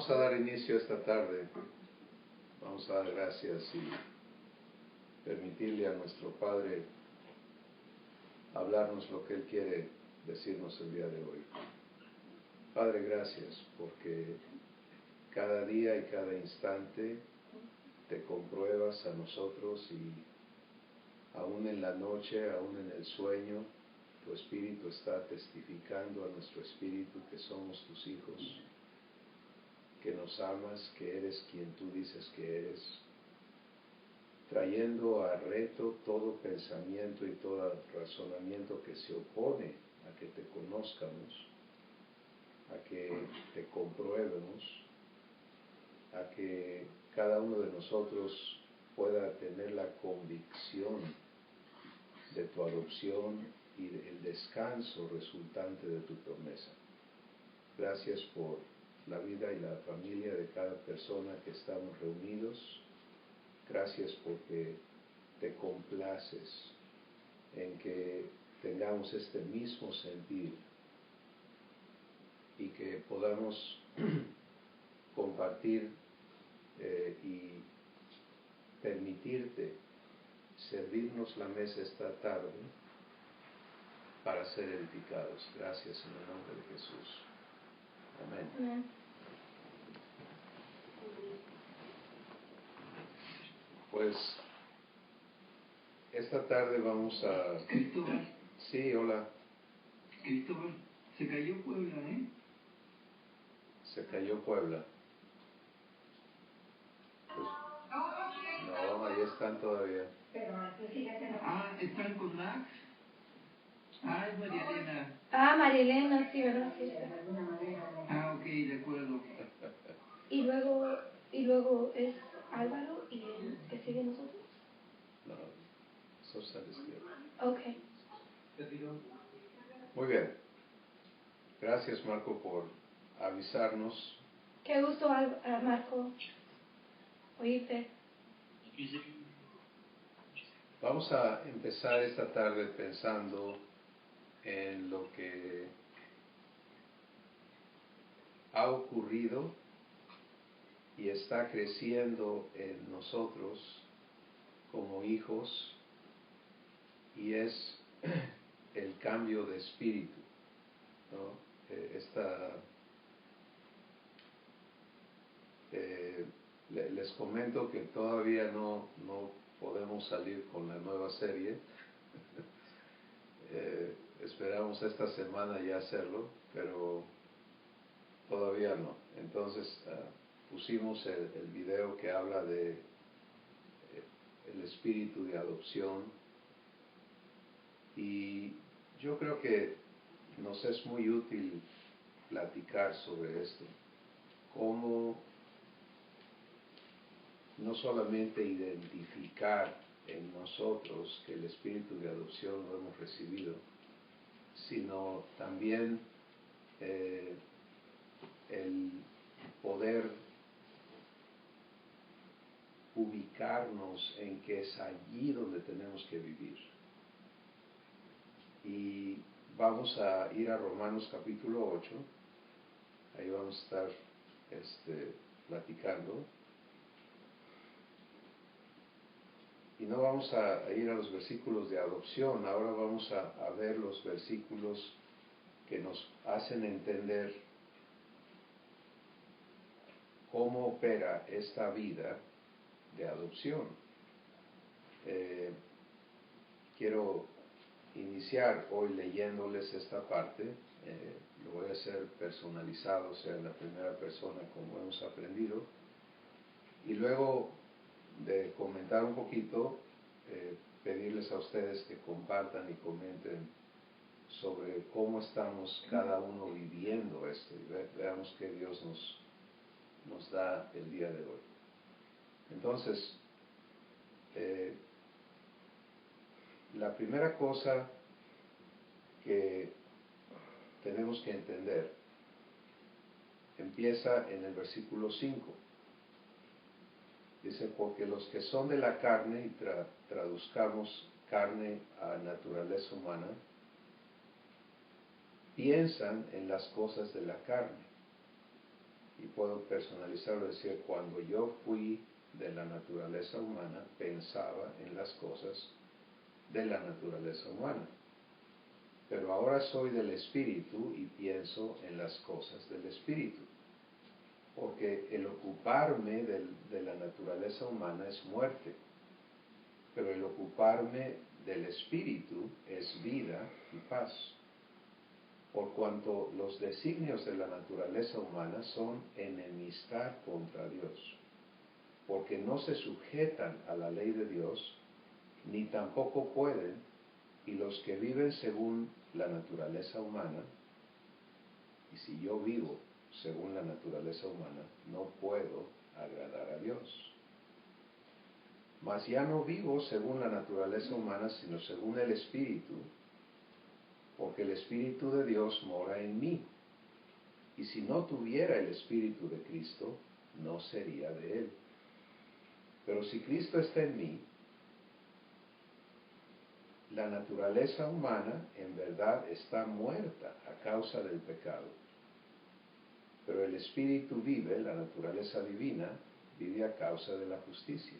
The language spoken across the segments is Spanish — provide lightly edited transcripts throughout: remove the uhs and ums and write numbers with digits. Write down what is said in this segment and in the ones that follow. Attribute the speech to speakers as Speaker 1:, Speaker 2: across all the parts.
Speaker 1: Vamos a dar inicio esta tarde. Vamos a dar gracias y permitirle a nuestro Padre hablarnos lo que Él quiere decirnos el día de hoy. Padre, gracias porque cada día y cada instante te compruebas a nosotros y aún en la noche, aún en el sueño, tu Espíritu está testificando a nuestro espíritu que somos tus hijos, que nos amas, que eres quien tú dices que eres, trayendo a reto todo pensamiento y todo razonamiento que se opone a que te conozcamos, a que te compruebemos, a que cada uno de nosotros pueda tener la convicción de tu adopción y el descanso resultante de tu promesa. Gracias por la vida y la familia de cada persona que estamos reunidos. Gracias porque te complaces en que tengamos este mismo sentir y que podamos compartir y permitirte servirnos la mesa esta tarde para ser edificados. Gracias en el nombre de Jesús. Amén.
Speaker 2: Amén.
Speaker 1: Pues esta tarde vamos a...
Speaker 3: Cristóbal.
Speaker 1: Sí, hola.
Speaker 3: Cristóbal, se cayó Puebla, ¿eh?
Speaker 1: Se cayó Puebla. Pues, no, ahí están todavía.
Speaker 3: Ah, ¿están con Max? Ah, es María Elena.
Speaker 2: Ah, María Elena, sí, ¿verdad? Sí.
Speaker 3: Ah, ok, de acuerdo.
Speaker 2: Y luego es Álvaro y el que sigue nosotros.
Speaker 1: No, eso está a la izquierda.
Speaker 2: Ok.
Speaker 1: Muy bien. Gracias, Marco, por avisarnos.
Speaker 2: Qué gusto, Marco, oírte.
Speaker 1: Vamos a empezar esta tarde pensando en lo que ha ocurrido y está creciendo en nosotros como hijos, y es el cambio de espíritu, ¿no? Les comento que todavía no podemos salir con la nueva serie. Esperamos esta semana ya hacerlo, pero todavía no. Entonces pusimos el video que habla de el espíritu de adopción, y yo creo que nos es muy útil platicar sobre esto, cómo no solamente identificar en nosotros que el espíritu de adopción lo hemos recibido, sino también el poder ubicarnos en que es allí donde tenemos que vivir. Y vamos a ir a Romanos capítulo 8, ahí vamos a estar platicando. Y no vamos a ir a los versículos de adopción, ahora vamos a ver los versículos que nos hacen entender cómo opera esta vida de adopción. Quiero iniciar hoy leyéndoles esta parte, lo voy a hacer personalizado, o sea, en la primera persona como hemos aprendido, y luego de comentar un poquito, pedirles a ustedes que compartan y comenten sobre cómo estamos cada uno viviendo esto, y veamos qué Dios nos da el día de hoy. Entonces, la primera cosa que tenemos que entender empieza en el versículo 5. Dice, porque los que son de la carne, y traduzcamos carne a naturaleza humana, piensan en las cosas de la carne, y puedo personalizarlo, decir, cuando yo fui de la naturaleza humana, pensaba en las cosas de la naturaleza humana. Pero ahora soy del Espíritu y pienso en las cosas del Espíritu. Porque el ocuparme de la naturaleza humana es muerte. Pero el ocuparme del Espíritu es vida y paz. Por cuanto los designios de la naturaleza humana son enemistad contra Dios. Porque no se sujetan a la ley de Dios, ni tampoco pueden, y los que viven según la naturaleza humana, y si yo vivo según la naturaleza humana, no puedo agradar a Dios. Mas ya no vivo según la naturaleza humana, sino según el Espíritu, porque el Espíritu de Dios mora en mí. Y si no tuviera el Espíritu de Cristo, no sería de Él. Pero si Cristo está en mí, la naturaleza humana en verdad está muerta a causa del pecado. Pero el Espíritu vive, la naturaleza divina, vive a causa de la justicia.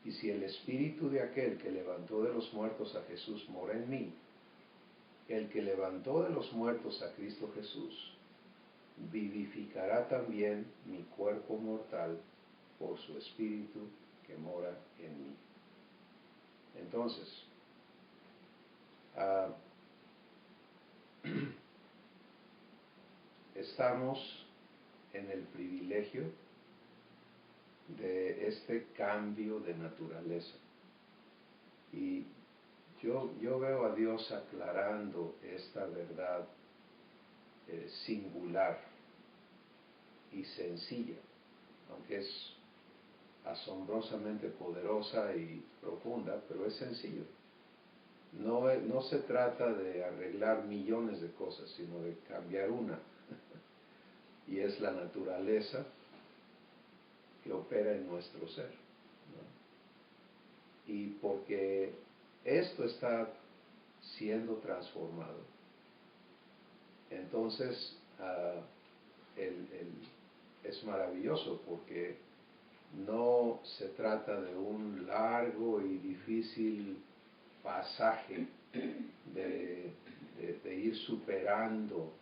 Speaker 1: Y si el Espíritu de aquel que levantó de los muertos a Jesús mora en mí, el que levantó de los muertos a Cristo Jesús, vivificará también mi cuerpo mortal por su Espíritu que mora en mí. Entonces, estamos en el privilegio de este cambio de naturaleza. Y yo veo a Dios aclarando esta verdad singular y sencilla, aunque es asombrosamente poderosa y profunda, pero es sencillo. No se trata de arreglar millones de cosas, sino de cambiar una. Y es la naturaleza que opera en nuestro ser, ¿no? Y porque esto está siendo transformado, entonces es maravilloso, porque no se trata de un largo y difícil pasaje de ir superando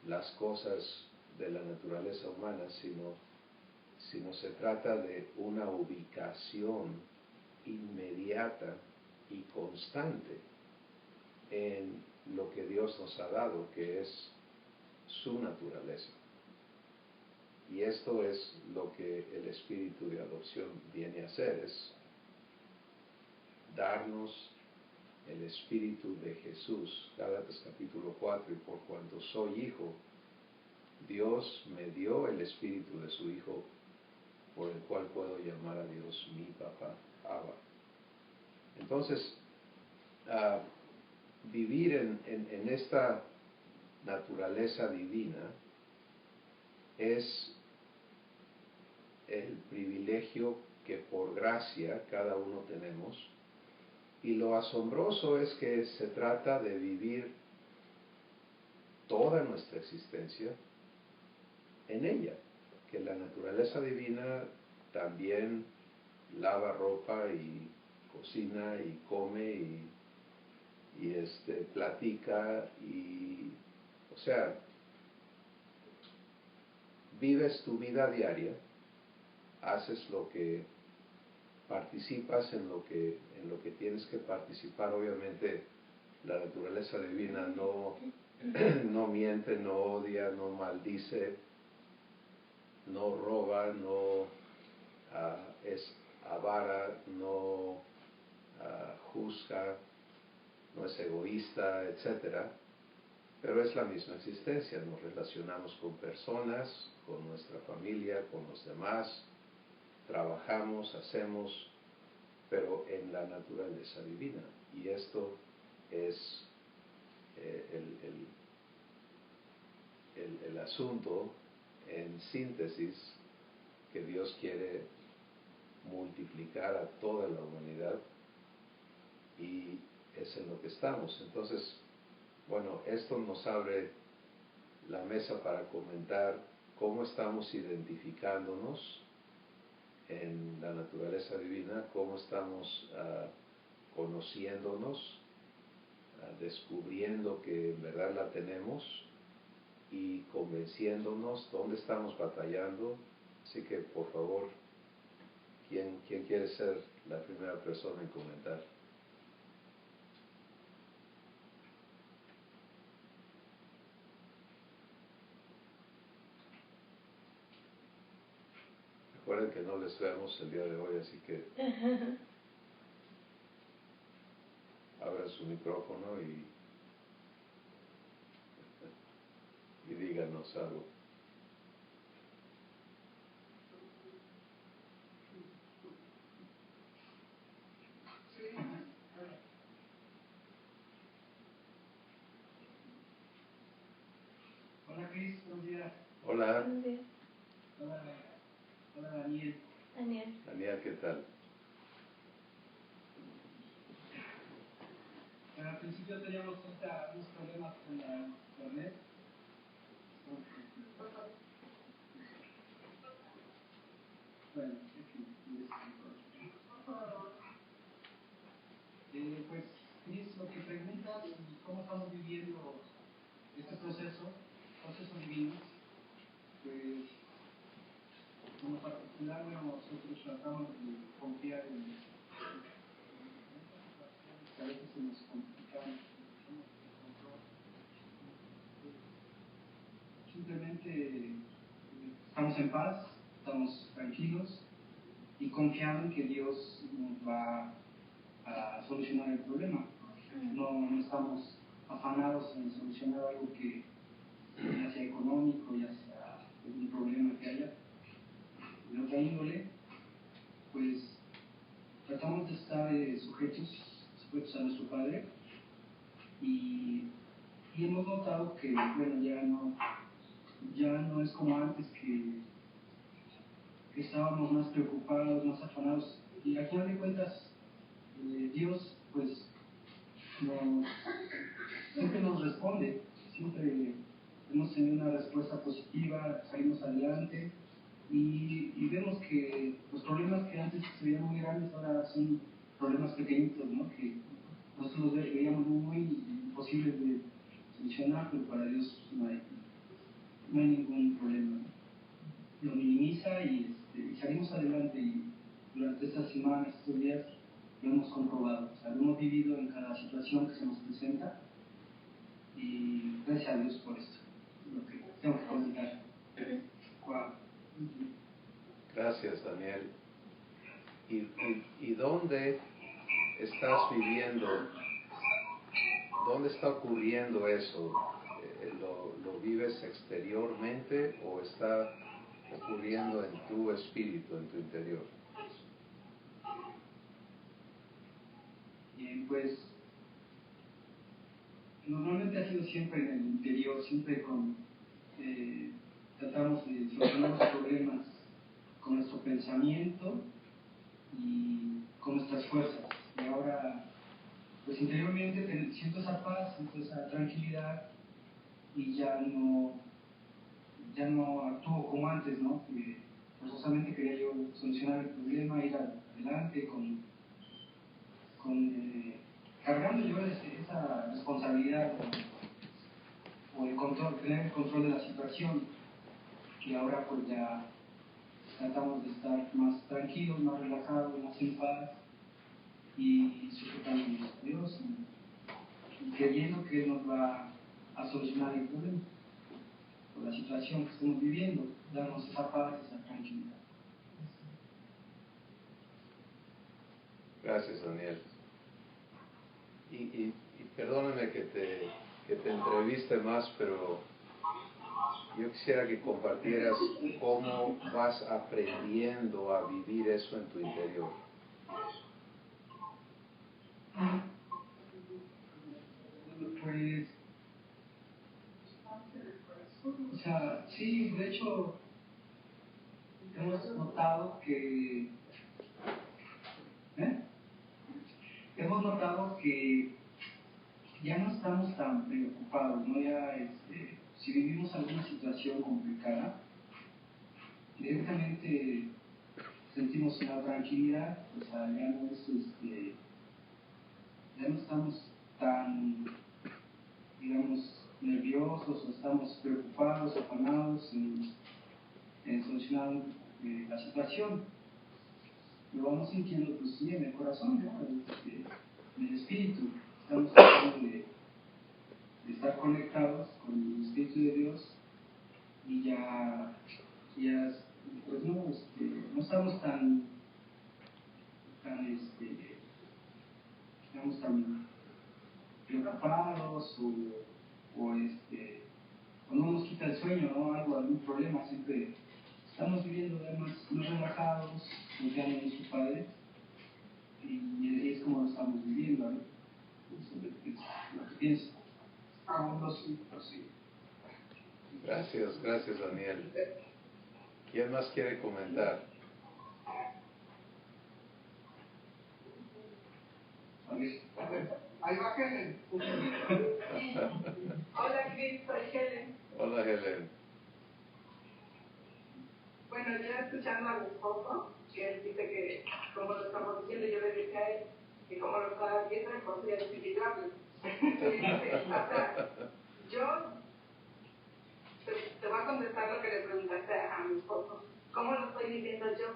Speaker 1: las cosas de la naturaleza humana, sino se trata de una ubicación inmediata y constante en lo que Dios nos ha dado, que es su naturaleza. Y esto es lo que el espíritu de adopción viene a hacer, es darnos el espíritu de Jesús. Gálatas capítulo 4, y por cuanto soy hijo, Dios me dio el espíritu de su Hijo, por el cual puedo llamar a Dios mi papá, Abba. Entonces, vivir en esta naturaleza divina es el privilegio que por gracia cada uno tenemos, y lo asombroso es que se trata de vivir toda nuestra existencia en ella, que la naturaleza divina también lava ropa y cocina y come y platica, y o sea, vives tu vida diaria, haces lo que participas en lo que tienes que participar. Obviamente la naturaleza divina no miente, no odia, no maldice, no roba, no es avara, no juzga, no es egoísta, etc. Pero es la misma existencia. Nos relacionamos con personas, con nuestra familia, con los demás, trabajamos, hacemos, pero en la naturaleza divina. Y esto es el asunto en síntesis, que Dios quiere multiplicar a toda la humanidad, y es en lo que estamos. Entonces, bueno, esto nos abre la mesa para comentar cómo estamos identificándonos en la naturaleza divina, cómo estamos conociéndonos, descubriendo que en verdad la tenemos y convenciéndonos dónde estamos batallando. Así que por favor, ¿quién quiere ser la primera persona en comentar? Recuerden que no les vemos el día de hoy, así que abran su micrófono y díganos algo.
Speaker 3: Hola Cris, buenos días.
Speaker 1: Hola.
Speaker 2: Buenos días.
Speaker 3: Hola Daniel.
Speaker 1: Daniel, ¿qué tal?
Speaker 3: Al principio teníamos unos problemas con la internet. Bueno, pues Cris, lo que preguntas, ¿cómo estamos viviendo este proceso divino? Pues en particular, bueno, nosotros tratamos de confiar en que a veces se nos complican. Simplemente estamos en paz, estamos tranquilos y confiando en que Dios nos va a solucionar el problema. No estamos afanados en solucionar algo que ya sea económico, ya sea un problema que haya de otra índole, pues tratamos de estar sujetos a nuestro Padre y hemos notado que, bueno, ya no es como antes que estábamos más preocupados, más afanados, y al final de cuentas Dios pues siempre nos responde, siempre hemos tenido una respuesta positiva, salimos adelante y vemos que los problemas que antes se veían muy grandes ahora son problemas pequeñitos, ¿no? Que nosotros los veíamos muy imposibles de solucionar, pero para Dios no hay ningún problema, ¿no? Lo minimiza y salimos adelante, y durante estas semanas, estos días lo hemos comprobado, o sea, lo hemos vivido en cada situación que se nos presenta y gracias a Dios por esto, es lo que tengo que comentar. Wow.
Speaker 1: Gracias, Daniel. ¿Y dónde estás viviendo? ¿Dónde está ocurriendo eso? ¿Lo vives exteriormente o está ocurriendo en tu espíritu, en tu interior?
Speaker 3: Bien, pues normalmente ha sido siempre en el interior, siempre tratamos de solucionar los problemas con nuestro pensamiento y con nuestras fuerzas. Y ahora, pues interiormente siento esa paz, siento esa tranquilidad y ya no actúo como antes, ¿no? Que forzosamente quería yo solucionar el problema, ir adelante cargando yo esa responsabilidad o el control, tener el control de la situación, y ahora pues ya tratamos de estar más tranquilos, más relajados, más en paz y sujetándonos a Dios y creyendo que Él nos va a solucionar el problema o la situación que estamos viviendo, darnos esa paz, esa tranquilidad.
Speaker 1: Gracias, Daniel. Y perdóname que te entreviste más, pero yo quisiera que compartieras cómo vas aprendiendo a vivir eso en tu interior.
Speaker 3: Pues, o sea, sí, de hecho, hemos notado que ya no estamos tan preocupados, ¿no? Ya si vivimos alguna situación complicada, directamente sentimos una tranquilidad, o sea, ya no estamos tan, digamos, nerviosos o estamos preocupados, afanados en solucionar la situación. Lo vamos sintiendo, pues sí, en el corazón, ¿no? En el espíritu. Estamos tratando de estar conectados con el Espíritu de Dios y ya pues no estamos tan digamos, tan preocupados o no nos quita el sueño, ¿no? Algún problema, siempre estamos viviendo además muy relajados, confiando en su Padre y es como lo estamos viviendo, ¿no? Eso es lo que pienso. Sí.
Speaker 1: Gracias Daniel. ¿Quién más quiere comentar?
Speaker 4: Ahí va Helen. Hola Cris, soy Helen.
Speaker 1: Hola Helen.
Speaker 4: Bueno, yo escuchando a mi esposo, que él dice que como lo estamos diciendo, yo le dije a él que como lo estaba viendo, podría decir que yo hablo. O sea, yo te voy a contestar lo que le preguntaste a mi esposo. ¿Cómo lo estoy viviendo yo?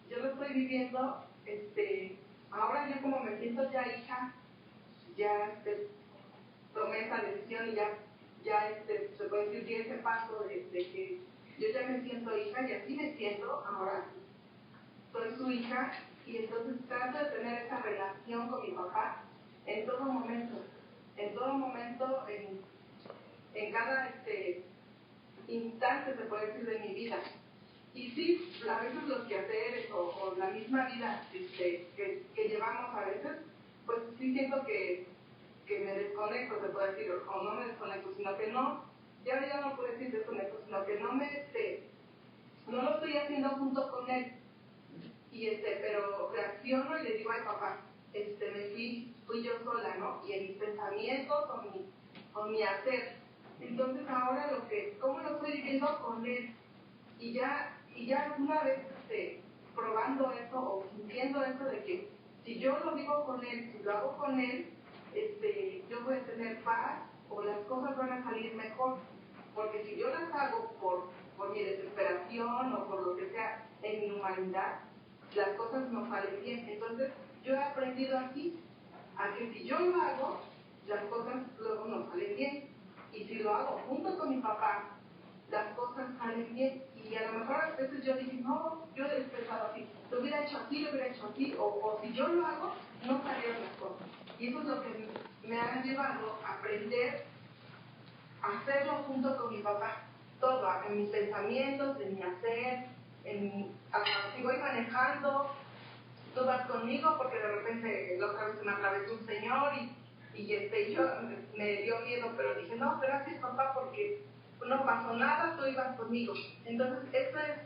Speaker 4: Yo lo estoy viviendo, ahora yo como me siento ya hija, ya tomé esa decisión y ya se puede decir que ese paso de que yo ya me siento hija y así me siento ahora. Soy su hija y entonces trato de tener esa relación con mi papá en todo momento, en cada instante se puede decir de mi vida. Y sí, a veces los quehaceres o la misma vida que llevamos a veces, pues sí siento que me desconecto, se puede decir, o no me desconecto, sino que no, ya no puedo decir desconecto, sino que no lo estoy haciendo junto con él. Y pero reacciono y le digo, ay papá, fui yo sola, ¿no? Y en mis pensamientos o mi hacer. Entonces ahora ¿cómo lo estoy viviendo con él? Y ya una vez probando eso o sintiendo eso de que si yo lo vivo con él, si lo hago con él, yo voy a tener paz o las cosas van a salir mejor. Porque si yo las hago por mi desesperación o por lo que sea en mi humanidad, las cosas no salen bien. Entonces yo he aprendido así, a que si yo lo hago, las cosas luego no salen bien. Y si lo hago junto con mi papá, las cosas salen bien. Y a lo mejor a veces yo dije, no, yo he pensado así, lo hubiera hecho así, o si yo lo hago, no salieron las cosas. Y eso es lo que me ha llevado a aprender a hacerlo junto con mi papá. Todo, en mis pensamientos, en mi hacer, si voy manejando, tú vas conmigo, porque de repente la otra vez me atravesó un señor y yo me dio miedo, pero dije, no, gracias papá, porque no pasó nada, tú ibas conmigo. Entonces, esto es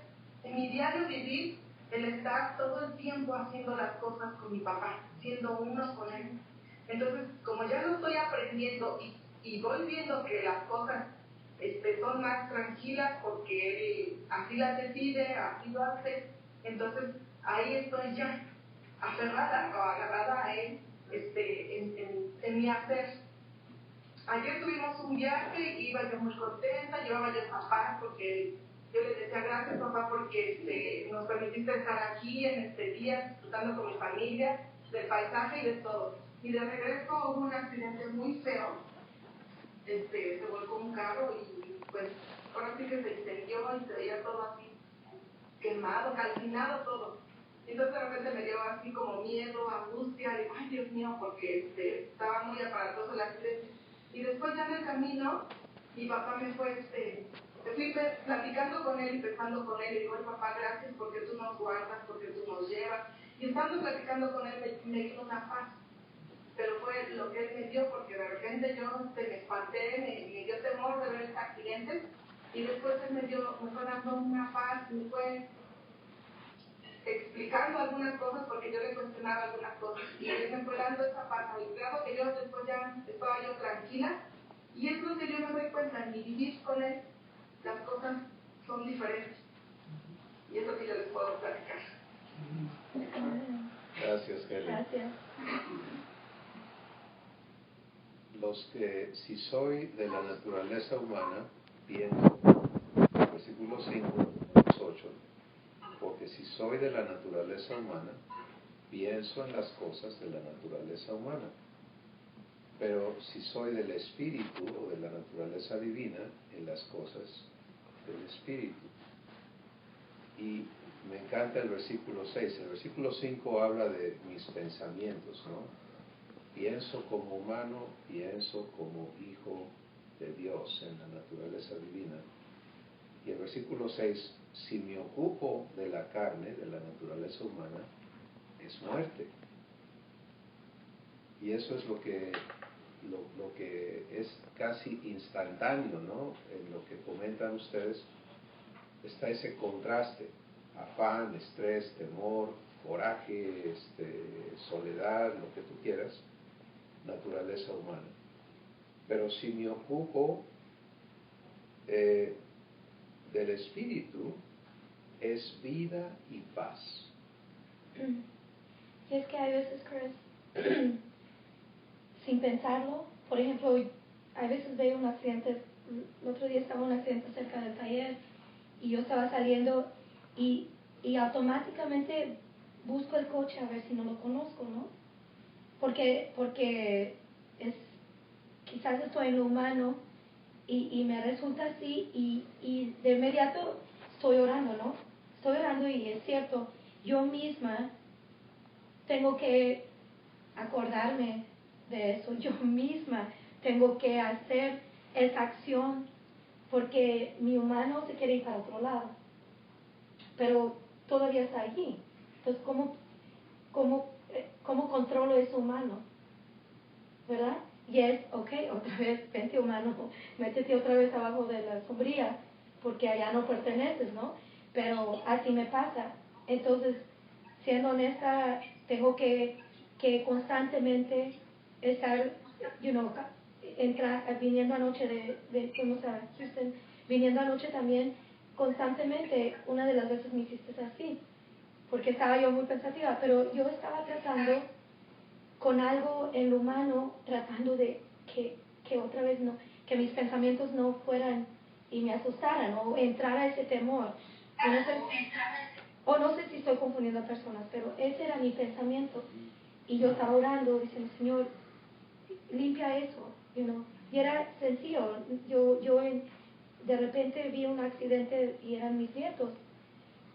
Speaker 4: en mi diario vivir, el estar todo el tiempo haciendo las cosas con mi papá, siendo uno con él. Entonces, como ya lo estoy aprendiendo y voy viendo que las cosas son más tranquilas porque él así las decide, así lo hace, entonces ahí estoy ya aferrada o agarrada a él en mi hacer. Ayer tuvimos un viaje, iba yo muy contenta, llevaba yo papá porque yo le decía gracias papá porque nos permitiste estar aquí en este día disfrutando con mi familia del paisaje y de todo. Y de regreso hubo un accidente muy feo, se volcó un carro y pues ahora sí que se incendió y se veía todo así quemado, calcinado todo. Entonces de repente me dio así como miedo, angustia, digo, ay Dios mío, porque estaba muy aparatoso el accidente. Y después ya en el camino, mi papá me fue, fui platicando con él y pensando con él, y digo, ay papá, gracias porque tú nos guardas, porque tú nos llevas. Y estando platicando con él me dio una paz. Pero fue lo que él me dio, porque de repente yo me espanté, me dio temor de ver accidentes, y después él me fue dando una paz, me fue explicando algunas cosas porque yo le cuestionaba algunas cosas y él me fue dando esa paz al grado que yo después ya estaba yo tranquila Y es lo que yo me doy cuenta, en mi vivir con él, las cosas son diferentes. Y es lo que yo les puedo platicar.
Speaker 1: Gracias, Helen.
Speaker 2: Gracias.
Speaker 1: Los que, si soy de la naturaleza humana, pienso, versículo 5, 8, porque si soy de la naturaleza humana, pienso en las cosas de la naturaleza humana. Pero si soy del Espíritu o de la naturaleza divina, en las cosas del Espíritu. Y me encanta el versículo 6. El versículo 5 habla de mis pensamientos, ¿no? Pienso como humano, pienso como hijo de Dios en la naturaleza divina. Y el versículo 6, si me ocupo de la carne, de la naturaleza humana, es muerte. Y eso es lo que es casi instantáneo, ¿no? En lo que comentan ustedes, está ese contraste, afán, estrés, temor, coraje, soledad, lo que tú quieras, naturaleza humana. Pero si me ocupo del Espíritu, es vida y paz.
Speaker 2: Y es que hay veces, Chris, sin pensarlo, por ejemplo, a veces veo un accidente. El otro día estaba un accidente cerca del taller y yo estaba saliendo y automáticamente busco el coche a ver si no lo conozco, ¿no? Porque quizás estoy en lo humano y me resulta así y de inmediato estoy orando, ¿no? Estoy orando y es cierto, yo misma tengo que acordarme de eso, yo misma tengo que hacer esa acción porque mi humano se quiere ir para otro lado, pero todavía está allí. Entonces, ¿cómo controlo ese humano? ¿Verdad? Y es, ok, otra vez, vente humano, métete otra vez abajo de la sombrilla, porque allá no perteneces, ¿no? Pero así me pasa. Entonces, siendo honesta, tengo que constantemente estar, viniendo anoche fuimos a Houston, viniendo anoche también, constantemente, una de las veces me hiciste así, porque estaba yo muy pensativa, pero yo estaba tratando con algo en lo humano, tratando de que otra vez no, que mis pensamientos no fueran y me asustaran o entrara ese temor. No sé si estoy confundiendo a personas, pero ese era mi pensamiento. Y yo estaba orando, diciendo, Señor, limpia eso, Y era sencillo. De repente vi un accidente y eran mis nietos.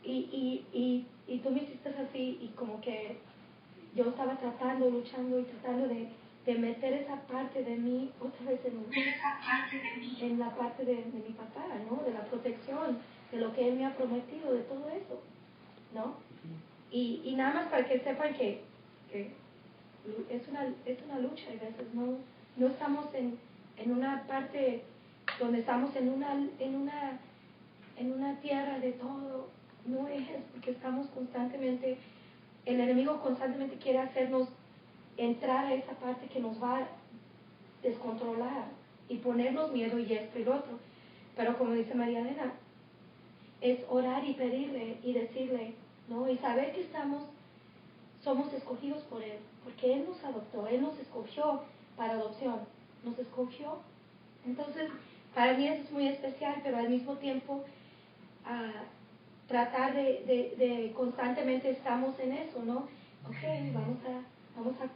Speaker 2: Y tú me hiciste así y como que yo estaba tratando, luchando y tratando de meter esa parte de mí otra vez en la parte de mi papá, ¿no? De la protección, de lo que él me ha prometido, de todo eso, ¿no? Y nada más para que sepan que es una lucha, y a veces no estamos en una parte donde estamos en una tierra de todo, no es, porque estamos constantemente, el enemigo constantemente quiere hacernos entrar a esa parte que nos va a descontrolar y ponernos miedo y esto y lo otro. Pero como dice María Elena, es orar y pedirle y decirle, ¿no? Y saber que somos escogidos por Él, porque Él nos adoptó, Él nos escogió para adopción, nos escogió. Entonces, para mí eso es muy especial, pero al mismo tiempo tratar de constantemente estamos en eso, ¿no? Ok, vamos a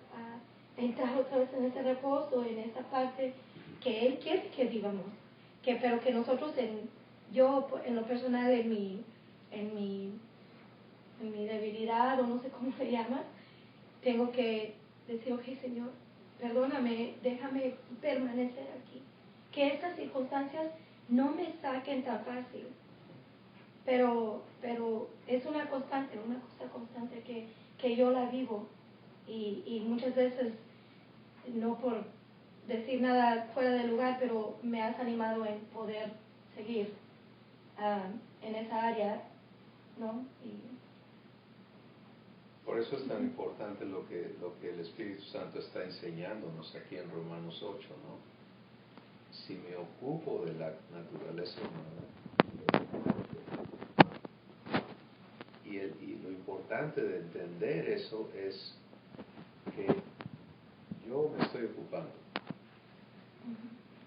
Speaker 2: entrar otra vez en ese reposo, en esa parte que Él quiere que vivamos, pero que nosotros yo en lo personal, en mi debilidad, o no sé cómo se llama, tengo que decir, ok, Señor, perdóname, déjame permanecer aquí, que estas circunstancias no me saquen tan fácil, pero es una cosa constante que yo la vivo, y muchas veces, no por decir nada fuera de lugar, pero me has animado en poder seguir en esa área, ¿no?
Speaker 1: Por eso es tan importante lo que el Espíritu Santo está enseñándonos aquí en Romanos 8, ¿no? si me ocupo de la naturaleza humana, y lo importante de entender eso es que yo me estoy ocupando,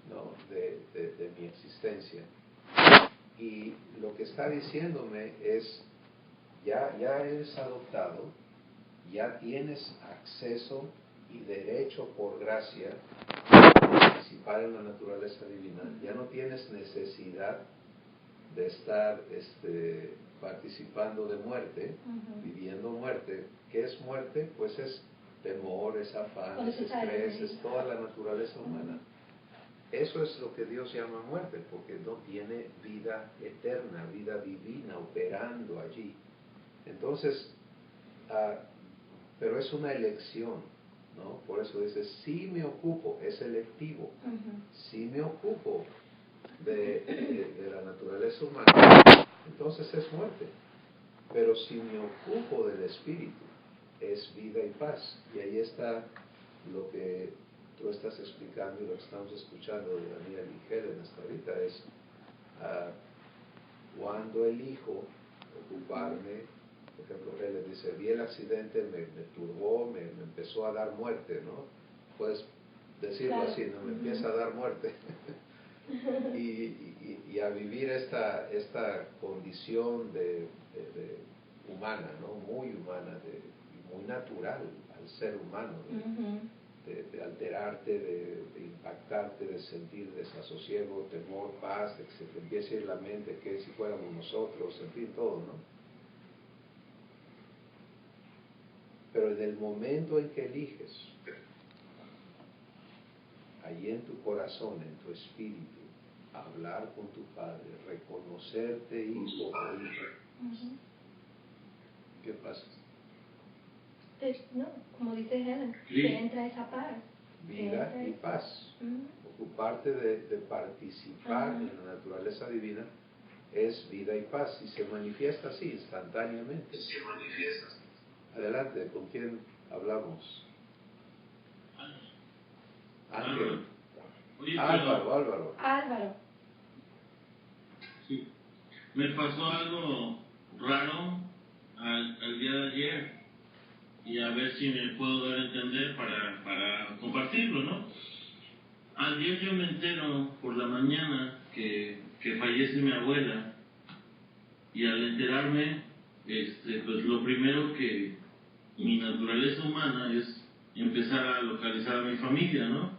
Speaker 1: ¿no? de mi existencia. Y lo que está diciéndome es, ya eres adoptado, ya tienes acceso y derecho por gracia a participar en la naturaleza divina, ya no tienes necesidad de estar participando de muerte, viviendo muerte. ¿Qué es muerte? Pues es temor, es afán, es estrés, es toda la naturaleza humana. Eso es lo que Dios llama muerte, porque no tiene vida eterna, vida divina operando allí. Entonces, pero es una elección, ¿no? Por eso dice, si me ocupo, es electivo, si me ocupo de la naturaleza humana, entonces es muerte. Pero si me ocupo del Espíritu, es vida y paz. Y ahí está lo que tú estás explicando y lo que estamos escuchando de Daniel y Helen hasta ahorita, es cuando elijo ocuparme. Por ejemplo, Helen dice, vi el accidente, me turbó, me empezó a dar muerte, ¿no? Puedes decirlo así, ¿no? Me empieza a dar muerte. y a vivir esta condición de humana, ¿no? Muy humana, muy natural al ser humano, de alterarte, de impactarte, de sentir desasosiego, temor, paz, de que se te empiece a ir la mente, que si fuéramos nosotros, en fin, todo, ¿no? Pero en el momento en que eliges, allí en tu corazón, en tu espíritu, hablar con tu Padre, reconocerte hijo o hija, ¿qué pasa?
Speaker 2: No, como dice Helen, que entra esa paz.
Speaker 1: Vida y paz. Ocuparte de participar en la naturaleza divina es vida y paz, y se manifiesta así, instantáneamente. Adelante, ¿con quién hablamos? Ángel. Álvaro.
Speaker 5: Sí. Me pasó algo raro al día de ayer, y a ver si me puedo dar a entender para compartirlo, ¿no? Ayer yo me entero por la mañana que fallece mi abuela, y al enterarme, pues lo primero que mi naturaleza humana es empezar a localizar a mi familia, ¿no?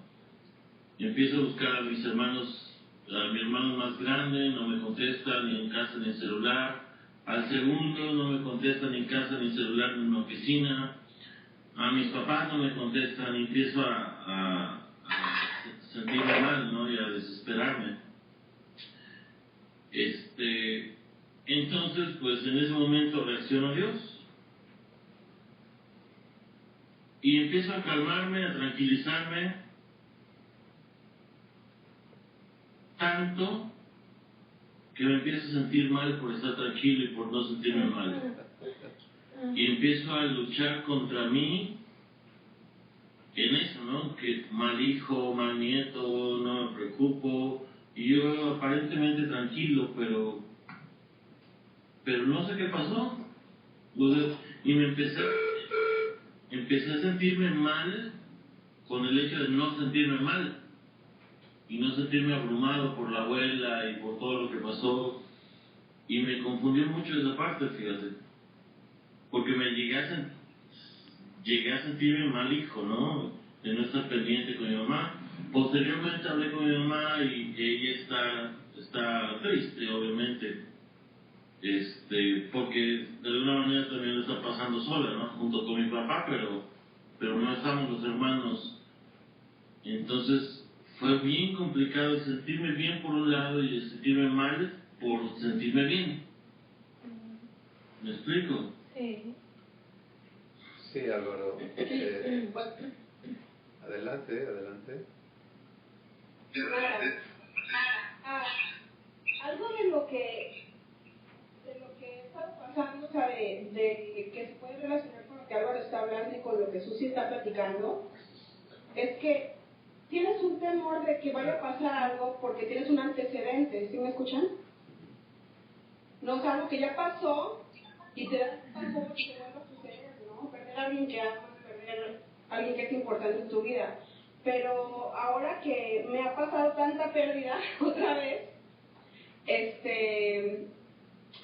Speaker 5: Y empiezo a buscar a mis hermanos, a mi hermano más grande, no me contesta ni en casa ni en celular. Al segundo no me contesta ni en casa ni en celular ni en oficina. A mis papás no me contestan, y empiezo a sentirme mal, ¿no? Y a desesperarme. Entonces, pues en ese momento reacciono a Dios. Y empiezo a calmarme, a tranquilizarme, tanto que me empiezo a sentir mal por estar tranquilo y por no sentirme mal. Y empiezo a luchar contra mí en eso, ¿no? Que mal hijo, mal nieto, no me preocupo. Y yo aparentemente tranquilo, pero no sé qué pasó. Y me empecé a sentirme mal con el hecho de no sentirme mal y no sentirme abrumado por la abuela y por todo lo que pasó, y me confundió mucho esa parte, fíjate, porque me llegué a sentirme mal hijo, ¿no? De no estar pendiente con mi mamá. Posteriormente hablé con mi mamá y ella está triste, obviamente, porque de alguna manera también lo está pasando sola, ¿no? Junto con mi papá, pero no estamos los hermanos. Entonces fue bien complicado el sentirme bien por un lado y el sentirme mal por sentirme bien. ¿Me explico?
Speaker 2: Sí.
Speaker 1: Sí, Álvaro. Adelante.
Speaker 4: Algo de lo que está pasando, o sea, de que se puede relacionar con lo que Álvaro está hablando y con lo que Susi está platicando, es que
Speaker 6: tienes un temor de que vaya a pasar algo porque tienes un antecedente, ¿sí me escuchan? No es algo que ya pasó y te da paso y te vuelve a suceder, ¿no? Perder a alguien que amas, perder a alguien que es importante en tu vida. Pero ahora que me ha pasado tanta pérdida otra vez,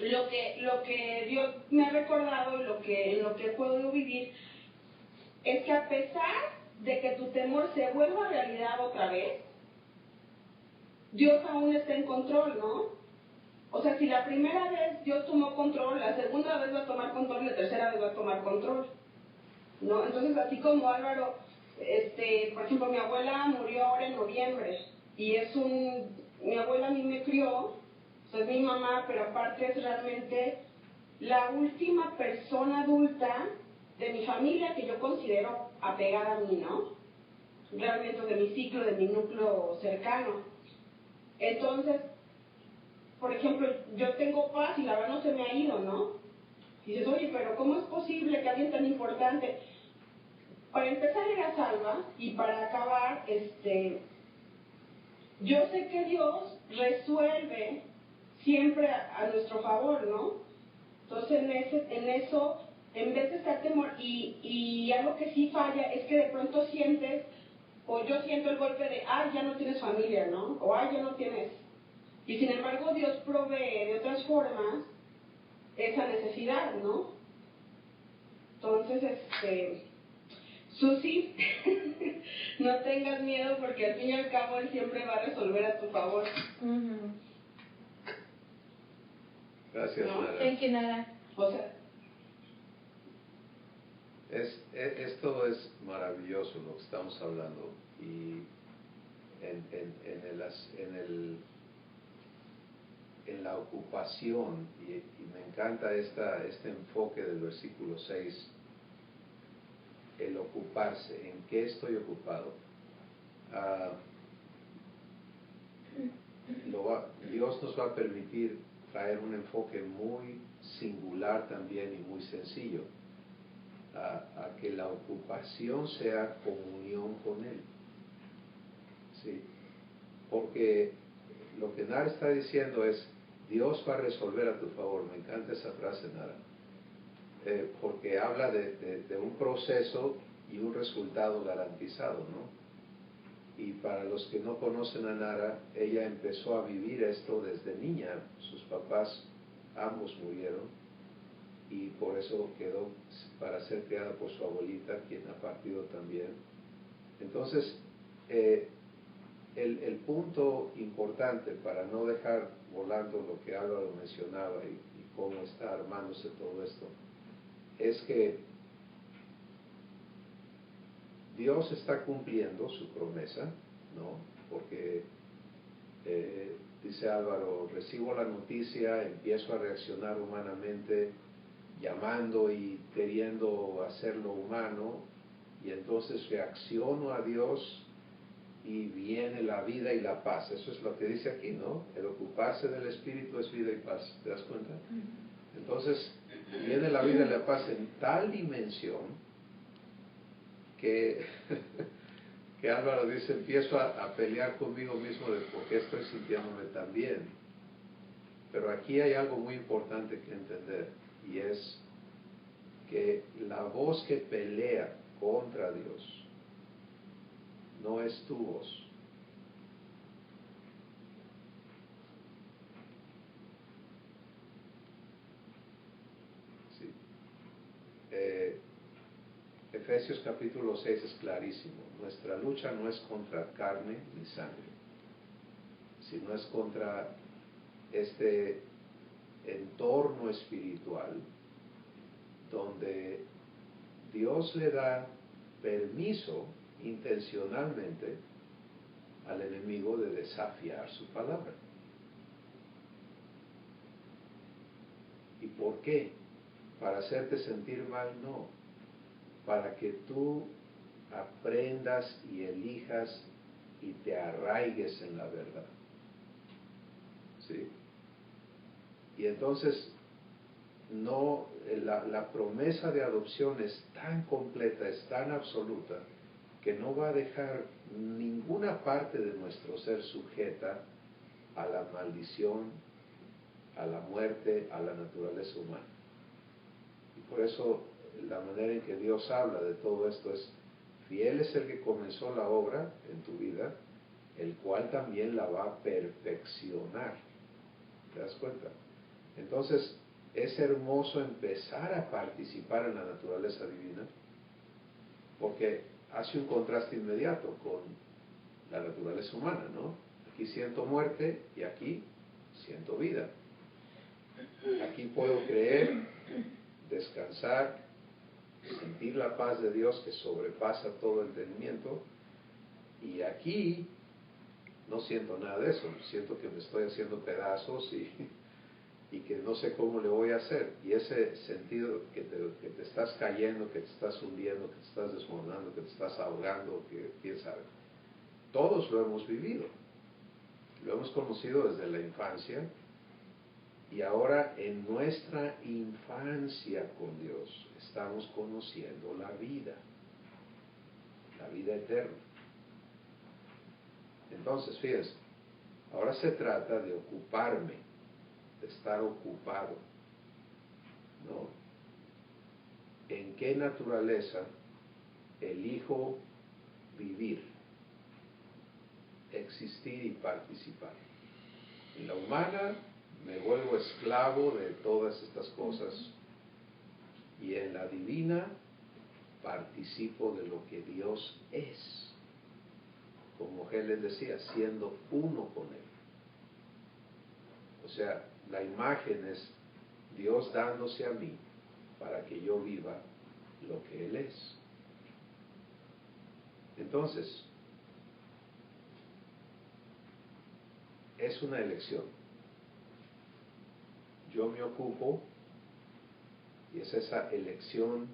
Speaker 6: lo que Dios me ha recordado y en lo que puedo vivir es que a pesar de que tu temor se vuelva realidad otra vez, Dios aún está en control, ¿no? O sea, si la primera vez Dios tomó control, la segunda vez va a tomar control, la tercera vez va a tomar control, ¿no? Entonces, así como Álvaro, por ejemplo, mi abuela murió ahora en noviembre, y mi abuela a mí me crió, o sea, es mi mamá, pero aparte es realmente la última persona adulta de mi familia que yo considero apegada a mí, ¿no? Realmente de mi ciclo, de mi núcleo cercano. Entonces, por ejemplo, yo tengo paz y la verdad no se me ha ido, ¿no? Y dices, oye, pero ¿cómo es posible que alguien tan importante? Para empezar era Salva, y para acabar, yo sé que Dios resuelve siempre a nuestro favor, ¿no? Entonces en eso, en vez de estar temor, y algo que sí falla es que de pronto sientes, o yo siento el golpe de, ay, ya no tienes familia, ¿no? O ay, ya no tienes. Y sin embargo Dios provee de otras formas esa necesidad, ¿no? Entonces, Susi, no tengas miedo porque al fin y al cabo Él siempre va a resolver a tu favor.
Speaker 1: Gracias,
Speaker 6: ¿No?
Speaker 1: Nara.
Speaker 2: Thank you, Nara.
Speaker 6: O sea,
Speaker 1: Esto es maravilloso lo que estamos hablando, y en la ocupación, y me encanta este enfoque del versículo 6, el ocuparse. ¿En qué estoy ocupado? Dios nos va a permitir traer un enfoque muy singular también y muy sencillo, a que la ocupación sea comunión con Él. ¿Sí? Porque lo que Nara está diciendo es, Dios va a resolver a tu favor. Me encanta esa frase, Nara, porque habla de un proceso y un resultado garantizado, ¿no? Y para los que no conocen a Nara, ella empezó a vivir esto desde niña. Sus papás ambos murieron, y por eso quedó para ser criada por su abuelita, quien ha partido también. Entonces, el punto importante, para no dejar volando lo que Álvaro mencionaba y cómo está armándose todo esto, es que Dios está cumpliendo su promesa, ¿no? Porque dice Álvaro, recibo la noticia, empiezo a reaccionar humanamente, llamando y queriendo hacerlo humano, y entonces reacciono a Dios y viene la vida y la paz. Eso es lo que dice aquí, ¿no? El ocuparse del Espíritu es vida y paz. ¿Te das cuenta? Entonces, viene la vida y la paz en tal dimensión que, que Álvaro dice, empiezo a pelear conmigo mismo de por qué estoy sintiéndome tan bien. Pero aquí hay algo muy importante que entender, y es que la voz que pelea contra Dios no es tu voz. Sí. Efesios capítulo 6 es clarísimo. Nuestra lucha no es contra carne ni sangre, sino es contra este entorno espiritual donde Dios le da permiso intencionalmente al enemigo de desafiar su palabra. ¿Y por qué? ¿Para hacerte sentir mal? No. Para que tú aprendas y elijas y te arraigues en la verdad. ¿Sí? Y entonces, la promesa de adopción es tan completa, es tan absoluta, que no va a dejar ninguna parte de nuestro ser sujeta a la maldición, a la muerte, a la naturaleza humana. Y por eso la manera en que Dios habla de todo esto es: fiel es el que comenzó la obra en tu vida, el cual también la va a perfeccionar. ¿Te das cuenta? Entonces, es hermoso empezar a participar en la naturaleza divina, porque hace un contraste inmediato con la naturaleza humana, ¿no? Aquí siento muerte y aquí siento vida. Aquí puedo creer, descansar, sentir la paz de Dios que sobrepasa todo entendimiento, y aquí no siento nada de eso. Siento que me estoy haciendo pedazos y que no sé cómo le voy a hacer. Y ese sentido que te estás cayendo, que te estás hundiendo, que te estás desmoronando, que te estás ahogando, que quién sabe. Todos lo hemos vivido. Lo hemos conocido desde la infancia, y ahora en nuestra infancia con Dios estamos conociendo la vida eterna. Entonces, fíjense, ahora se trata de ocuparme, de estar ocupado, ¿no? ¿En qué naturaleza elijo vivir, existir y participar? En la humana me vuelvo esclavo de todas estas cosas, y en la divina participo de lo que Dios es, como él les decía, siendo uno con Él. O sea, la imagen es Dios dándose a mí para que yo viva lo que Él es. Entonces, es una elección. Yo me ocupo, y es esa elección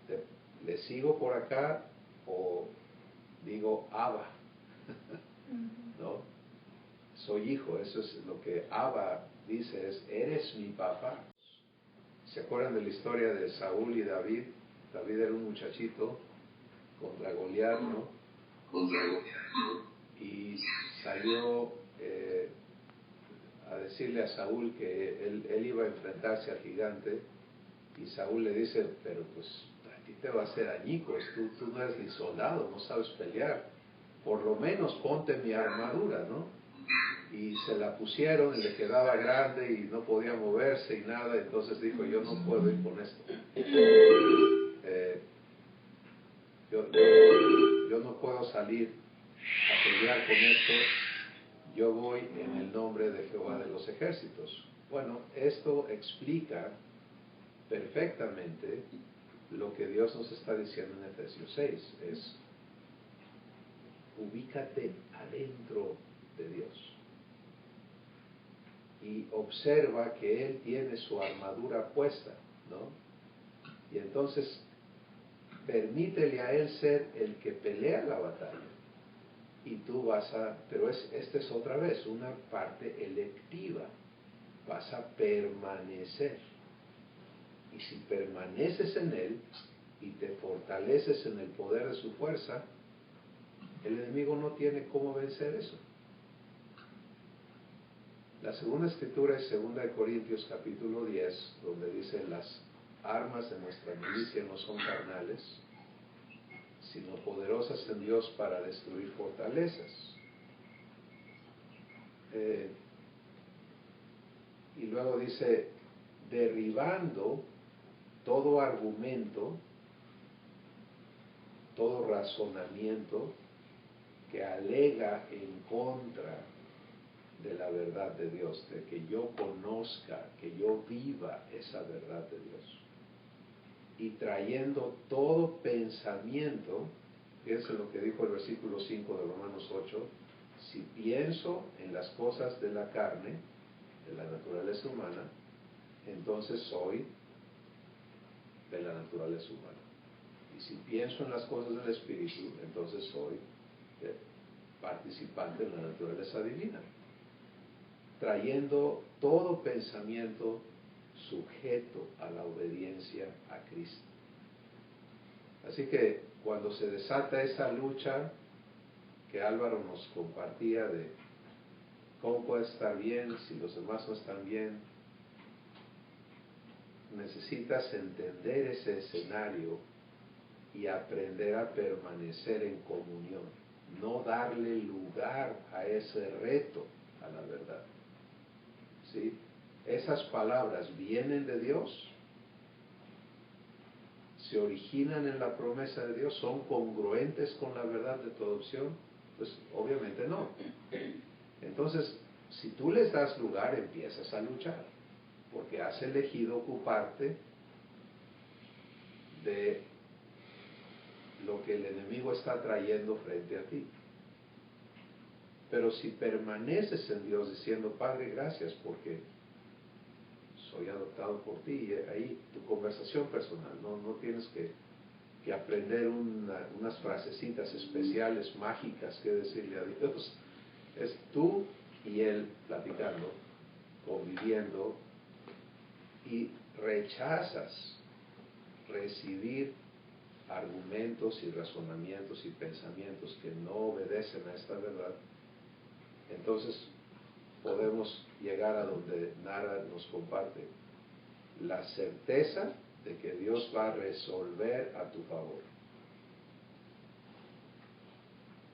Speaker 1: de: ¿le sigo por acá o digo Abba? ¿No? Soy hijo. Eso es lo que Abba dice, es: eres mi papá. ¿Se acuerdan de la historia de Saúl y David? David era un muchachito contra Goliat, ¿no? Y salió a decirle a Saúl que él iba a enfrentarse al gigante, y Saúl le dice: pero pues a ti te va a hacer añicos, tú no eres ni soldado, no sabes pelear, por lo menos ponte mi armadura, ¿no? Y se la pusieron y le quedaba grande y no podía moverse y nada. Entonces dijo: yo no puedo ir con esto, yo no puedo salir a pelear con esto, yo voy en el nombre de Jehová de los ejércitos. Bueno, esto explica perfectamente lo que Dios nos está diciendo en Efesios 6, es: ubícate adentro de Dios y observa que Él tiene su armadura puesta, ¿no? Y entonces permítele a Él ser el que pelea la batalla, y tú vas a, pero esta es otra vez una parte electiva, vas a permanecer. Y si permaneces en Él y te fortaleces en el poder de su fuerza, el enemigo no tiene cómo vencer eso. La segunda escritura es 2 Corintios capítulo 10, donde dice: las armas de nuestra milicia no son carnales, sino poderosas en Dios para destruir fortalezas. Y luego dice: derribando todo argumento, todo razonamiento que alega en contra de la verdad de Dios, de que yo conozca, que yo viva esa verdad de Dios. Y trayendo todo pensamiento, fíjense lo que dijo el versículo 5 de Romanos 8, si pienso en las cosas de la carne, de la naturaleza humana, entonces soy de la naturaleza humana. Y si pienso en las cosas del Espíritu, entonces soy participante de la naturaleza divina. Trayendo todo pensamiento sujeto a la obediencia a Cristo. Así que cuando se desata esa lucha que Álvaro nos compartía de cómo puede estar bien si los demás no están bien, necesitas entender ese escenario y aprender a permanecer en comunión, no darle lugar a ese reto a la verdad. ¿Sí? Esas palabras vienen de Dios, se originan en la promesa de Dios, son congruentes con la verdad de tu adopción, pues obviamente no. Entonces, si tú les das lugar, empiezas a luchar, porque has elegido ocuparte de lo que el enemigo está trayendo frente a ti. Pero si permaneces en Dios diciendo, Padre, gracias porque soy adoptado por ti, y ahí tu conversación personal, no tienes que aprender unas frasecitas especiales, mágicas que decirle a Dios. Es tú y Él platicando, conviviendo, y rechazas recibir argumentos y razonamientos y pensamientos que no obedecen a esta verdad. Entonces podemos llegar a donde Nara nos comparte, la certeza de que Dios va a resolver a tu favor.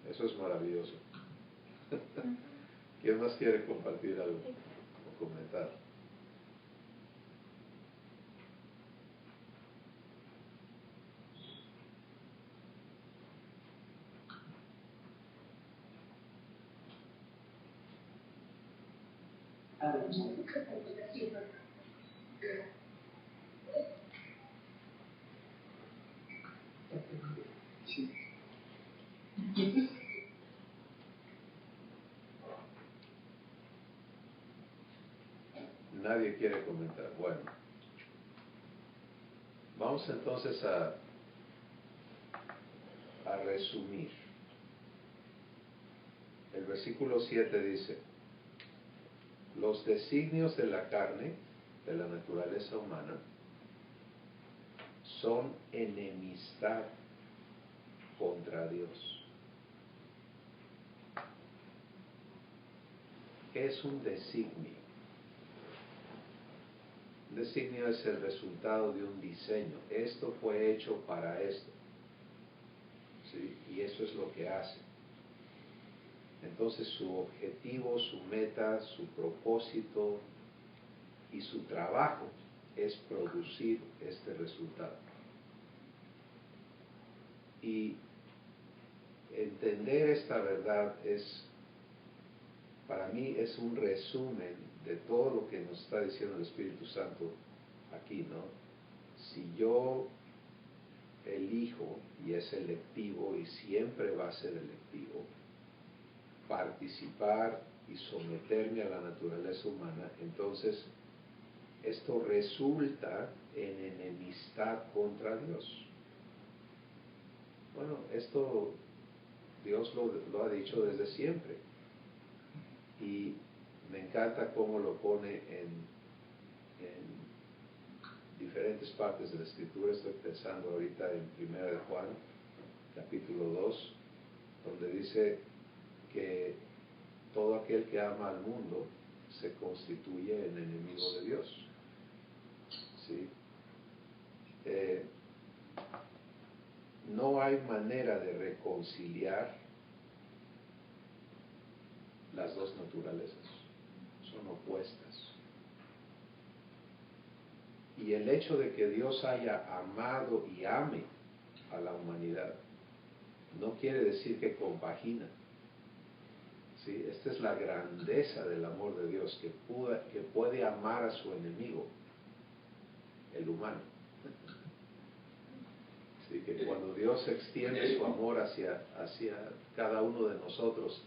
Speaker 1: Eso es maravilloso. ¿Quién más quiere compartir algo o comentar? Nadie quiere comentar. Bueno, vamos entonces a resumir. El versículo 7 dice, los designios de la carne, de la naturaleza humana, son enemistad contra Dios. ¿Qué es un designio? Un designio es el resultado de un diseño. Esto fue hecho para esto. ¿Sí? Y eso es lo que hace. Entonces su objetivo, su meta, su propósito y su trabajo es producir este resultado. Y entender esta verdad para mí es un resumen de todo lo que nos está diciendo el Espíritu Santo aquí, ¿no? Si yo elijo, y es electivo y siempre va a ser electivo, participar y someterme a la naturaleza humana, entonces esto resulta en enemistad contra Dios. Bueno, esto Dios lo ha dicho desde siempre. Y me encanta cómo lo pone en diferentes partes de la Escritura. Estoy pensando ahorita en 1 de Juan, capítulo 2, donde dice que todo aquel que ama al mundo se constituye en enemigo de Dios. ¿Sí? No hay manera de reconciliar las dos naturalezas, son opuestas. Y el hecho de que Dios haya amado y ame a la humanidad no quiere decir que compagina. ¿Sí? Esta es la grandeza del amor de Dios, que puede amar a su enemigo, el humano. ¿Sí? Que cuando Dios extiende su amor hacia cada uno de nosotros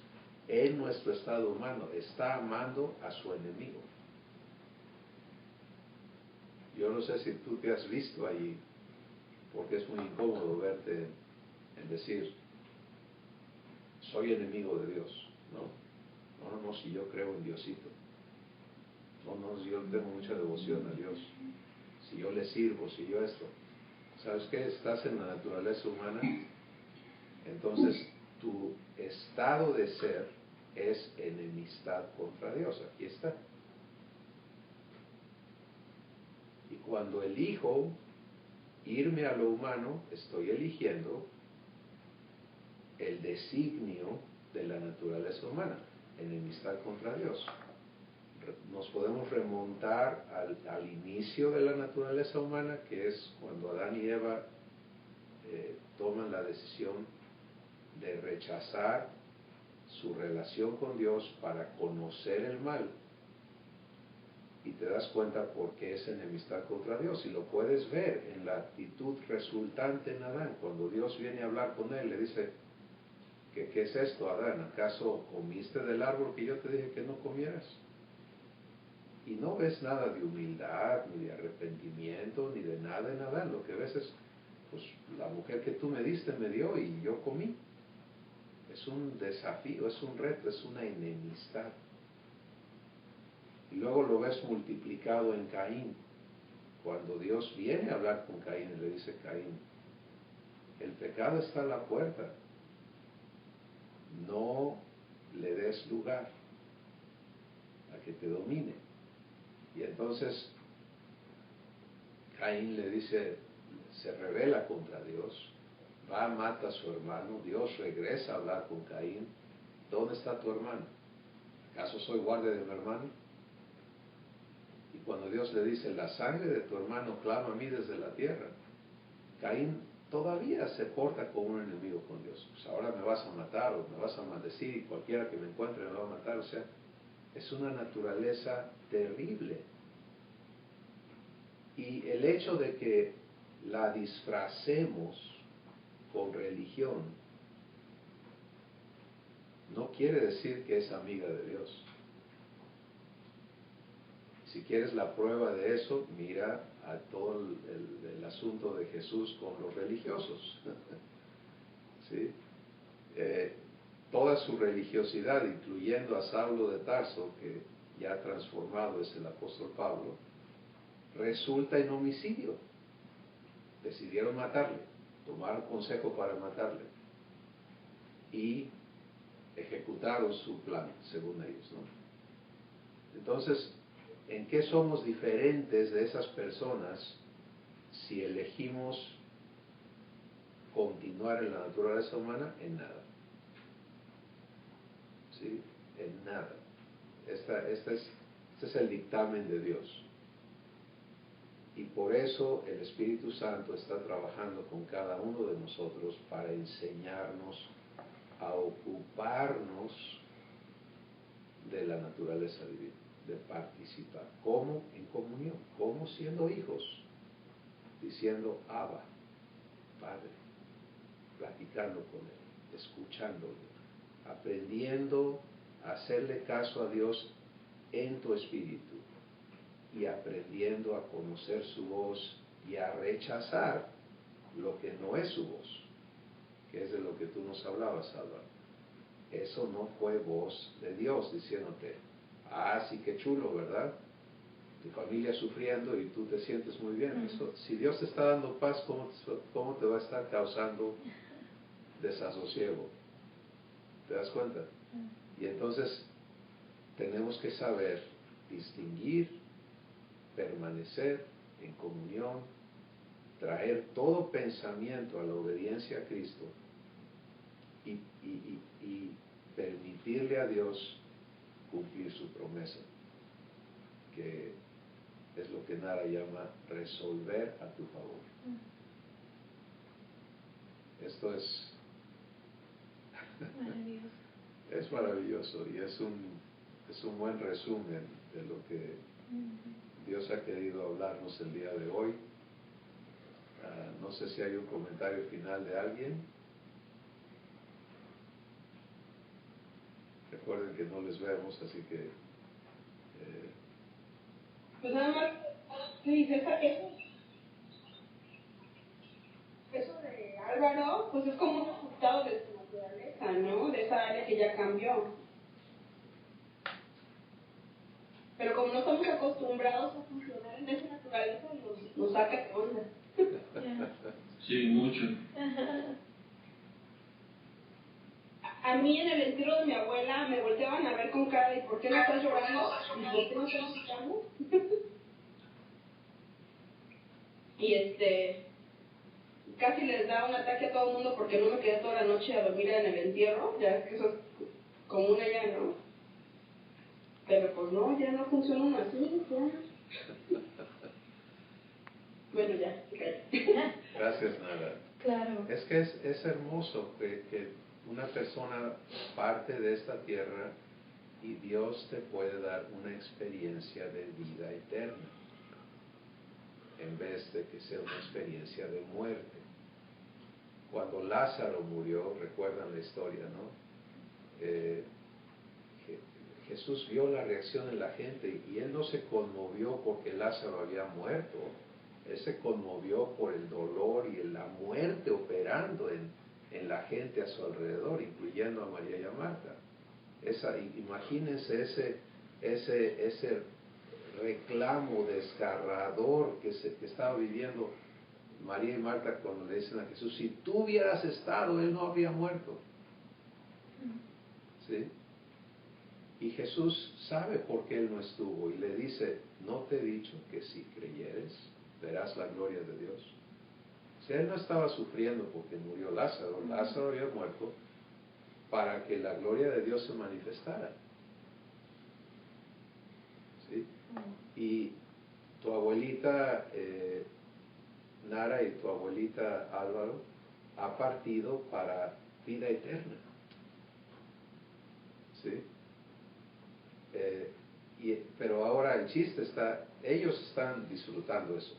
Speaker 1: en nuestro estado humano, está amando a su enemigo. Yo no sé si tú te has visto allí, porque es muy incómodo verte en decir, soy enemigo de Dios. No, si yo creo en Diosito. No, si yo tengo mucha devoción a Dios. Si yo le sirvo, si yo esto. ¿Sabes qué? Estás en la naturaleza humana, entonces tu estado de ser es enemistad contra Dios. Aquí está. Y cuando elijo irme a lo humano, estoy eligiendo el designio de la naturaleza humana, enemistad contra Dios. Nos podemos remontar al inicio de la naturaleza humana, que es cuando Adán y Eva toman la decisión de rechazar su relación con Dios para conocer el mal. Y te das cuenta por qué es enemistad contra Dios. Y lo puedes ver en la actitud resultante en Adán. Cuando Dios viene a hablar con él, le dice, ¿qué es esto, Adán? ¿Acaso comiste del árbol que yo te dije que no comieras? Y no ves nada de humildad, ni de arrepentimiento, ni de nada en Adán. Lo que ves es, pues la mujer que tú me diste me dio y yo comí. Es un desafío, es un reto, es una enemistad. Y luego lo ves multiplicado en Caín. Cuando Dios viene a hablar con Caín y le dice, Caín, el pecado está a la puerta. No le des lugar a que te domine. Y entonces Caín le dice, se rebela contra Dios, va, mata a su hermano, Dios regresa a hablar con Caín, ¿dónde está tu hermano? ¿Acaso soy guardia de mi hermano? Y cuando Dios le dice, la sangre de tu hermano clama a mí desde la tierra, Caín todavía se porta como un enemigo con Dios. Pues ahora me vas a matar o me vas a maldecir y cualquiera que me encuentre me va a matar. O sea, es una naturaleza terrible. Y el hecho de que la disfracemos con religión no quiere decir que es amiga de Dios. Si quieres la prueba de eso, mira a todo el asunto de Jesús con los religiosos. ¿Sí? Toda su religiosidad, incluyendo a Saulo de Tarso, que ya transformado es el apóstol Pablo, resulta en homicidio. Decidieron matarle, tomaron consejo para matarle y ejecutaron su plan, según ellos, ¿no? Entonces, ¿en qué somos diferentes de esas personas si elegimos continuar en la naturaleza humana? En nada. ¿Sí? En nada. Este es el dictamen de Dios. Y por eso el Espíritu Santo está trabajando con cada uno de nosotros para enseñarnos a ocuparnos de la naturaleza divina, de participar. ¿Cómo? En comunión. ¿Cómo? Siendo hijos, diciendo Abba, Padre, platicando con Él, escuchándolo, aprendiendo a hacerle caso a Dios en tu espíritu y aprendiendo a conocer su voz y a rechazar lo que no es su voz, que es de lo que tú nos hablabas, Álvaro. Eso no fue voz de Dios diciéndote, ah, sí, qué chulo, ¿verdad? Tu familia sufriendo y tú te sientes muy bien. Eso, si Dios te está dando paz, ¿cómo te va a estar causando desasosiego? ¿Te das cuenta? Y entonces tenemos que saber distinguir, permanecer en comunión, traer todo pensamiento a la obediencia a Cristo y permitirle a Dios cumplir su promesa, que es lo que Nara llama resolver a tu favor. Esto es
Speaker 2: maravilloso.
Speaker 1: Es maravilloso y es un buen resumen de lo que Dios ha querido hablarnos el día de hoy. No sé si hay un comentario final de alguien. Recuerden que no les vemos, así que
Speaker 6: pues nada más dice eso de Álvaro, pues es como un resultado de su naturaleza, ¿no? De esa área que ya cambió. Pero como no estamos acostumbrados a funcionar en esa naturaleza, nos saca de onda.
Speaker 5: Sí, mucho.
Speaker 6: A mí en el entierro de mi abuela me volteaban a ver con cara de ¿por qué no estás llorando? ¿Y por qué no estás gritando? Y casi les da un ataque a todo el mundo porque no me quedé toda la noche a dormir en el entierro, ya que eso es común allá, ¿no? Pero pues no, ya no funciona uno así, ya. Bueno, ya,
Speaker 1: Gracias, Nara.
Speaker 2: Claro.
Speaker 1: Es que es hermoso que una persona parte de esta tierra y Dios te puede dar una experiencia de vida eterna en vez de que sea una experiencia de muerte. Cuando Lázaro murió, recuerdan la historia, ¿no? Jesús vio la reacción de la gente y él no se conmovió porque Lázaro había muerto, él se conmovió por el dolor y la muerte operando en la gente a su alrededor, incluyendo a María y a Marta. Imagínense ese reclamo desgarrador que estaba viviendo María y Marta cuando le dicen a Jesús, si tú hubieras estado, él no habría muerto. ¿Sí? Y Jesús sabe por qué él no estuvo y le dice, ¿no te he dicho que si creyeres, verás la gloria de Dios? O sea, él no estaba sufriendo porque murió Lázaro, Lázaro había muerto para que la gloria de Dios se manifestara. ¿Sí? Y tu abuelita Nara y tu abuelita Álvaro ha partido para vida eterna. ¿Sí? Pero ahora el chiste está, ellos están disfrutando eso.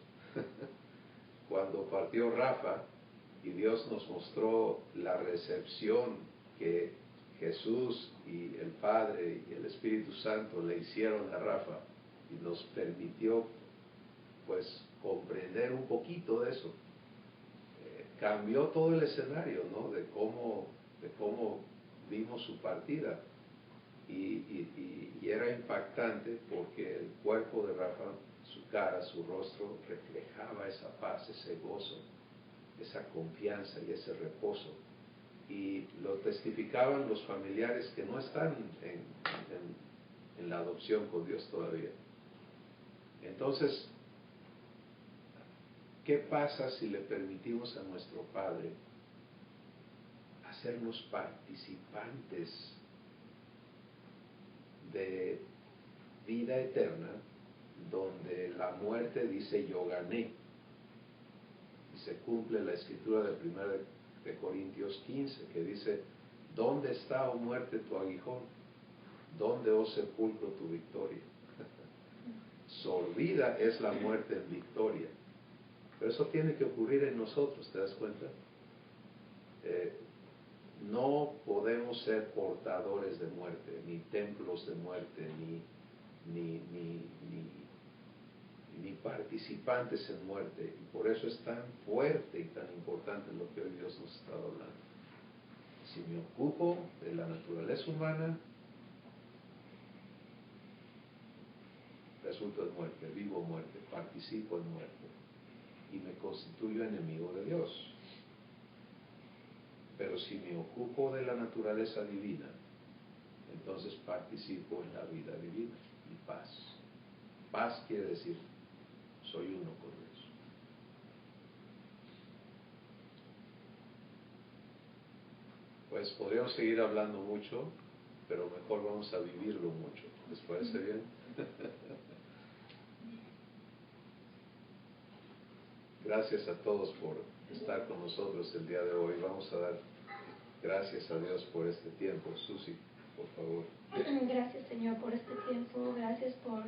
Speaker 1: Cuando partió Rafa y Dios nos mostró la recepción que Jesús y el Padre y el Espíritu Santo le hicieron a Rafa y nos permitió pues comprender un poquito de eso, cambió todo el escenario, ¿no? de cómo vimos su partida. Y era impactante porque el cuerpo de Rafa, su cara, su rostro, reflejaba esa paz, ese gozo, esa confianza y ese reposo. Y lo testificaban los familiares que no están en la adopción con Dios todavía. Entonces, ¿qué pasa si le permitimos a nuestro Padre hacernos participantes de vida eterna, donde la muerte dice yo gané? Y se cumple la escritura de 1 de Corintios 15, que dice, ¿dónde está, oh muerte, tu aguijón? ¿Dónde, oh sepulcro, tu victoria? Sorbida es la muerte en victoria. Pero eso tiene que ocurrir en nosotros, ¿te das cuenta? No podemos ser portadores de muerte, ni templos de muerte, ni participantes en muerte. Y por eso es tan fuerte y tan importante lo que hoy Dios nos está hablando. Si me ocupo de la naturaleza humana, resulto en muerte, vivo muerte, participo en muerte y me constituyo enemigo de Dios. Pero si me ocupo de la naturaleza divina, entonces participo en la vida divina y paz. Paz quiere decir, soy uno con Dios. Pues podríamos seguir hablando mucho, pero mejor vamos a vivirlo mucho. ¿Les parece bien? Gracias a todos por estar con nosotros el día de hoy. Vamos a dar gracias a Dios por este tiempo. Susi, por favor.
Speaker 2: Gracias, Señor, por este tiempo. Gracias por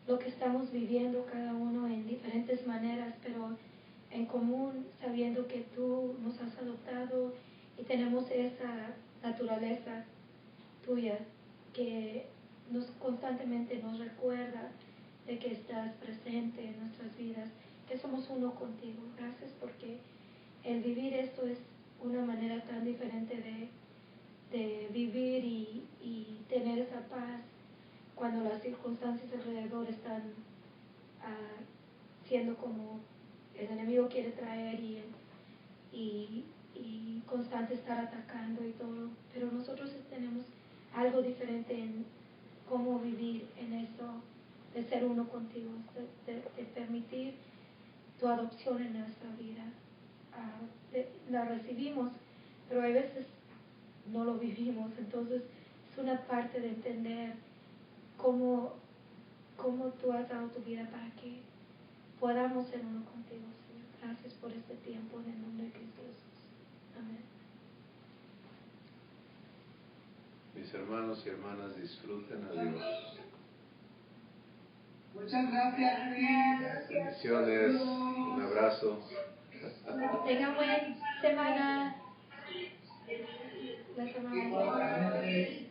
Speaker 2: lo que estamos viviendo cada uno en diferentes maneras, pero en común, sabiendo que tú nos has adoptado y tenemos esa naturaleza tuya que constantemente nos recuerda de que estás presente en nuestras vidas, que somos uno contigo. Gracias porque el vivir esto es una manera tan diferente de vivir y tener esa paz cuando las circunstancias alrededor están siendo como el enemigo enemigo quiere traer y constante estar atacando y todo, pero nosotros tenemos algo diferente en cómo vivir en eso, de ser uno contigo, de permitir tu adopción en nuestra vida. La recibimos, pero a veces no lo vivimos, entonces es una parte de entender cómo tú has dado tu vida para que podamos ser uno contigo, Señor. Gracias por este tiempo en el nombre de Cristo Jesús. Amén.
Speaker 1: Mis hermanos y hermanas, disfruten a Dios.
Speaker 3: Muchas gracias, Luis.
Speaker 1: Bendiciones, un abrazo.
Speaker 2: Tengan buena semana. La semana.